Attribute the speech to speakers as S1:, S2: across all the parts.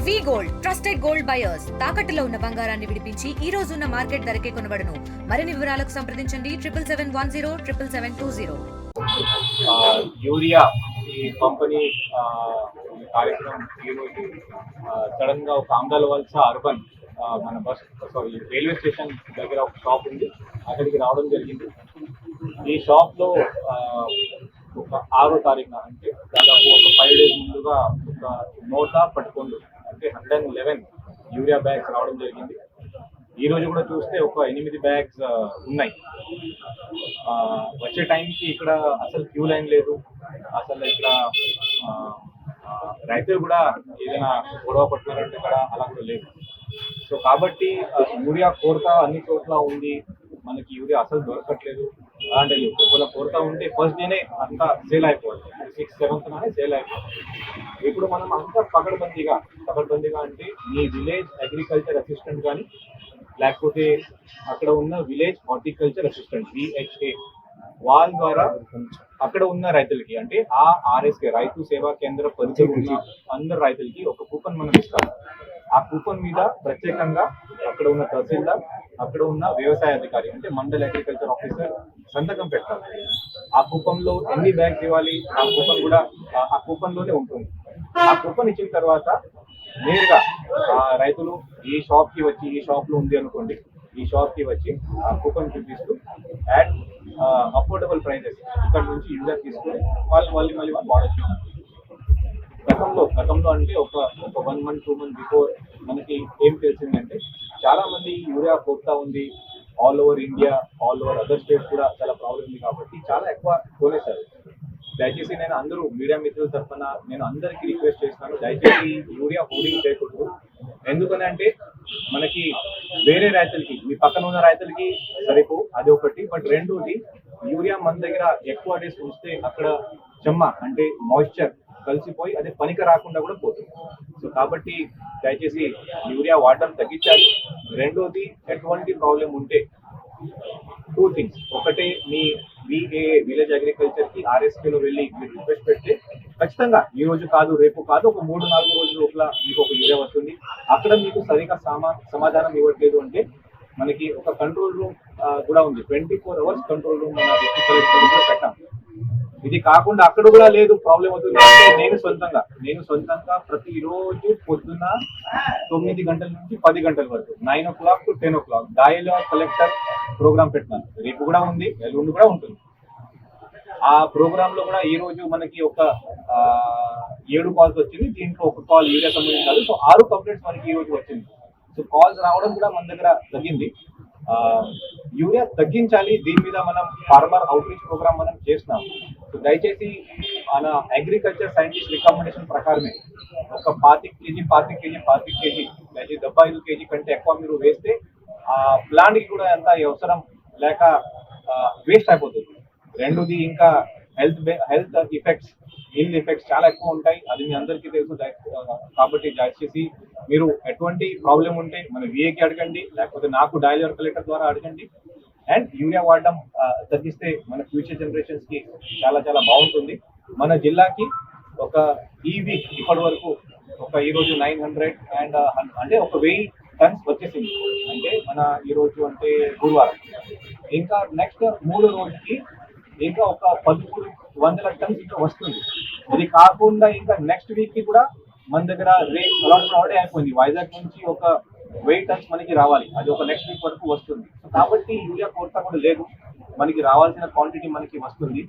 S1: వి gold trusted gold buyers తాకట్టులో ఉన్న బంగారాన్ని విడిపించి ఈ రోజు ఉన్న మార్కెట్ ధరకే కొనబడును. మరిన్ని వివరాలకు సంప్రదించండి 7771077720.
S2: యూరియా ఈ కంపెనీ కార్యక్రమం ఈరోజు సడన్ గా ఒక ఆమ్దాల వలస అర్బన్ మన రైల్వే స్టేషన్ దగ్గర ఒక షాప్ ఉంది, అక్కడికి రావడం జరిగింది. ఈ షాప్ లో ఒక 6వ తారీఖున అంటే దాదాపు ఒక 5 days ముందుగా ఒక నోటా పట్టుకోండు అంటే 111 యూరియా బ్యాగ్స్ రావడం జరిగింది. ఈ రోజు కూడా చూస్తే ఒక 8 బ్యాగ్స్ ఉన్నాయి. వచ్చే టైంకి ఇక్కడ అసలు క్యూ లైన్ లేదు, అసలు ఇక్కడ రైతులు కూడా ఏదైనా గొడవ పట్టుకున్నారంటే ఇక్కడ అలా కూడా లేదు. సో కాబట్టి యూరియా కొరత అన్ని చోట్ల ఉంది, మనకి యూరియా అసలు దొరకట్లేదు. అలాంటి ఒకవేళ కొరత ఉంటే ఫస్ట్ డేనే అంతా సేల్ అయిపోవాలి, 6th 7th సేల్ అయిపోవాలి. ఇప్పుడు మనం అంతా పకడ్బందీగా అంటే మీ విలేజ్ అగ్రికల్చర్ అసిస్టెంట్ కానీ లేకపోతే అక్కడ ఉన్న విలేజ్ హార్టికల్చర్ అసిస్టెంట్ VHA వాళ్ళ ద్వారా అక్కడ ఉన్న రైతులకి అంటే ఆ RSK రైతు సేవా కేంద్ర పరిధిలో ఉన్న అందరు రైతులకి ఒక కూపన్ మనం ఇస్తాం. ఆ కూపన్ మీద ప్రత్యేకంగా అక్కడ ఉన్న తహసీల్దార్, అక్కడ ఉన్న వ్యవసాయ అధికారి అంటే మండల్ అగ్రికల్చర్ ఆఫీసర్ సంతకం పెట్టాలి. ఆ కూపన్ లో ఎన్ని బ్యాగ్స్ ఇవ్వాలి ఆ కూపన్ కూడా ఆ కూపన్ లోనే ఉంటుంది. ఆ కూపన్ ఇచ్చిన తర్వాత నేరుగా రైతులు ఈ షాప్ కి వచ్చి, ఈ షాప్ లో ఉంది అనుకోండి, ఈ షాప్ కి వచ్చి ఆ కూపన్ చూపిస్తూ అట్ అఫోర్డబుల్ ప్రైజెస్ ఇక్కడ నుంచి యూరియా తీసుకుని వాళ్ళు మళ్ళీ వాడచ్చు. గతంలో అంటే ఒక 1 month 2 months బిఫోర్ మనకి ఏం తెలిసిందంటే చాలా మంది యూరియా కొరత ఉంది, all over India, all over other states కూడా చాలా ప్రాబ్లం ఉంది కాబట్టి చాలా ఎక్కువ కొనేసారు. దయచేసి నేను అందరూ మీడియా మిత్రుల తరఫున నేను అందరికీ రిక్వెస్ట్ చేస్తున్నాను, దయచేసి యూరియా హోర్డింగ్ చేయకూడదు. ఎందుకని అంటే మనకి వేరే రైతులకి, మీ పక్కన ఉన్న రైతులకి సరిపో, అది ఒకటి. బట్ రెండోది యూరియా మన దగ్గర ఎక్కువ డేస్ ఉంచితే అక్కడ చెమ్మ అంటే మాయిశ్చర్ కలిసిపోయి అది పనికి రాకుండా కూడా పోతుంది. సో కాబట్టి దయచేసి యూరియా వాడడం తగ్గించాలి. రెండోది ఎటువంటి ప్రాబ్లం ఉంటే 2 things, ఒకటే మీ VAA విలేజ్ అగ్రికల్చర్ కి RSK లో వెళ్ళి మీరు రిక్వెస్ట్ పెడితే ఖచ్చితంగా ఈ రోజు కాదు రేపు కాదు ఒక 3-4 రోజుల లోపల మీకు ఒక యూరియా వస్తుంది. అక్కడ మీకు సరిగా సమాధానం ఇవ్వట్లేదు అంటే మనకి ఒక కంట్రోల్ రూమ్ కూడా ఉంది, 24 hours కంట్రోల్ రూమ్ మన పెట్టాం. ఇది కాకుండా అక్కడ కూడా లేదు, ప్రాబ్లం అవుతుంది అంటే నేను సొంతంగా ప్రతిరోజు పొద్దున్న 9 గంటల నుంచి 10 గంటల వరకు 9 o'clock to 10 o'clock dialog collector programme పెట్టినాను. రేపు కూడా ఉంది, ఎల్లుండి కూడా ఉంటుంది. ఆ ప్రోగ్రామ్ లో కూడా ఈ రోజు మనకి ఒక 7 కాల్స్ వచ్చింది, దీంట్లో ఒక కాల్ యూరియా సంబంధించాలి. సో 6 కంప్లైంట్స్ మనకి ఈ రోజు వచ్చింది. సో కాల్స్ రావడం కూడా మన దగ్గర తగ్గింది. యూరియా తగ్గించాలి, దీని మీద మనం ఫార్మర్ అవుట్రీచ్ ప్రోగ్రామ్ మనం చేస్తున్నాం. సో దయచేసి మన అగ్రికల్చర్ సైంటిస్ట్ రికమెండేషన్ ప్రకారమే ఒక 25 kg దయచేసి 75 kg కంటే ఎక్కువ మీరు వేస్తే ఆ ప్లాంట్ కి కూడా ఎంత అవసరం లేక వేస్ట్ అయిపోతుంది. రెండోది ఇంకా హెల్త్ ఎఫెక్ట్స్ చాలా ఎక్కువ ఉంటాయి, అది మీ అందరికీ తెలుసు. కాబట్టి దయచేసి మీరు ఎటువంటి ప్రాబ్లం ఉంటే మన VAకి అడగండి, లేకపోతే నాకు డయల్ కలెక్టర్ ద్వారా అడగండి. అండ్ యూరియా వాడడం తగ్గిస్తే మన ఫ్యూచర్ జనరేషన్స్ కి చాలా బాగుంటుంది. మన జిల్లాకి ఒక ఈ వీక్ ఇప్పటి వరకు ఒక ఈ రోజు 900 అండ్ అంటే ఒక 1000 tons వచ్చేసింది. అంటే మన ఈ రోజు అంటే గురువారం, ఇంకా నెక్స్ట్ 3 రోజుకి ఇంకా ఒక 1300 tons ఇంకా వస్తుంది. ఇది కాకుండా ఇంకా నెక్స్ట్ వీక్ కి కూడా మన దగ్గర అలాట్ అయిపోయింది. వైజాగ్ నుంచి ఒక 1000 tons మనకి రావాలి, అది ఒక నెక్స్ట్ వీక్ వరకు వస్తుంది. కాబట్టి యూరియా కొరత కూడా లేదు, మనకి రావాల్సిన క్వాంటిటీ మనకి వస్తుంది.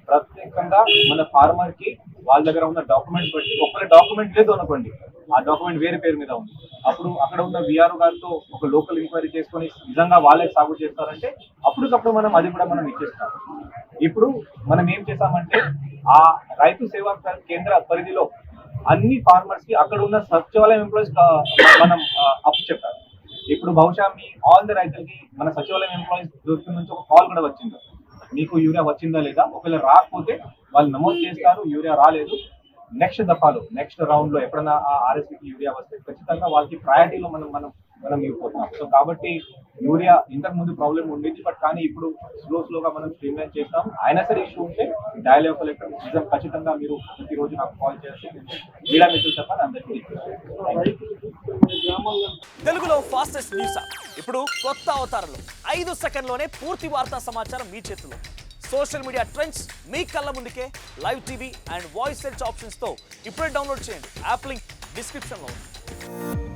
S2: ప్రత్యేకంగా మన ఫార్మర్ కి వాళ్ళ దగ్గర ఉన్న డాక్యుమెంట్స్ బట్టి, ఒక్కరి డాక్యుమెంట్ లేదు అనుకోండి, ఆ డాక్యుమెంట్ వేరే పేరు మీద ఉంది, అప్పుడు అక్కడ ఉన్న VRO గారితో ఒక లోకల్ ఎంక్వైరీ చేసుకొని నిజంగా వాళ్ళే సాగు చేస్తారంటే అప్పటికప్పుడు మనం అది కూడా మనం ఇచ్చేస్తాం. ఇప్పుడు మనం ఏం చేసామంటే ఆ రైతు సేవా కేంద్ర పరిధిలో అన్ని ఫార్మర్స్ కి అక్కడ ఉన్న సచివాలయం ఎంప్లాయీస్ మనం అప్పు చెప్పారు. ఇప్పుడు బహుశా మీ ఆల్ ది రైతులకి మన సచివాలయం ఎంప్లాయీస్ దొరికిన నుంచి ఒక కాల్ కూడా వచ్చింది, మీకు యూరియా వచ్చిందా లేదా. ఒకవేళ రాకపోతే వాళ్ళు నమోదు చేస్తారు, యూరియా రాలేదు, నెక్స్ట్ రౌండ్ లో ఎప్పుడైనా ఆ RSKకి యూరియా వస్తే ఖచ్చితంగా వాళ్ళకి ప్రయారిటీలో మనం ఇవ్వబోతున్నాం. సో కాబట్టి యూరియా ఇంతకు ముందు ప్రాబ్లం ఉండేది, బట్ కానీ ఇప్పుడు స్లోగా మనం స్ట్రీమ్లైన్ చేస్తాం. అయినా సరే ఇష్యూ ఉంటే డయలాగ్ కలెక్టర్ ఖచ్చితంగా మీరు ప్రతిరోజు నాకు కాల్ చేస్తే మీడియా మిత్రులు చెప్పాలి అందరికీ.
S3: తెలుగులో ఫాస్టెస్ట్ న్యూస్ యాప్ ఇప్పుడు కొత్త అవతారంలో 5 సెకండ్లోనే పూర్తి వార్తా సమాచారం మీ చేతిలో. సోషల్ మీడియా ట్రెండ్స్ మీ కళ్ళ ముందుకే live TV and voice search options తో ఇప్పుడే డౌన్లోడ్ చేయండి. యాప్ లింక్ డిస్క్రిప్షన్ లో ఉంది.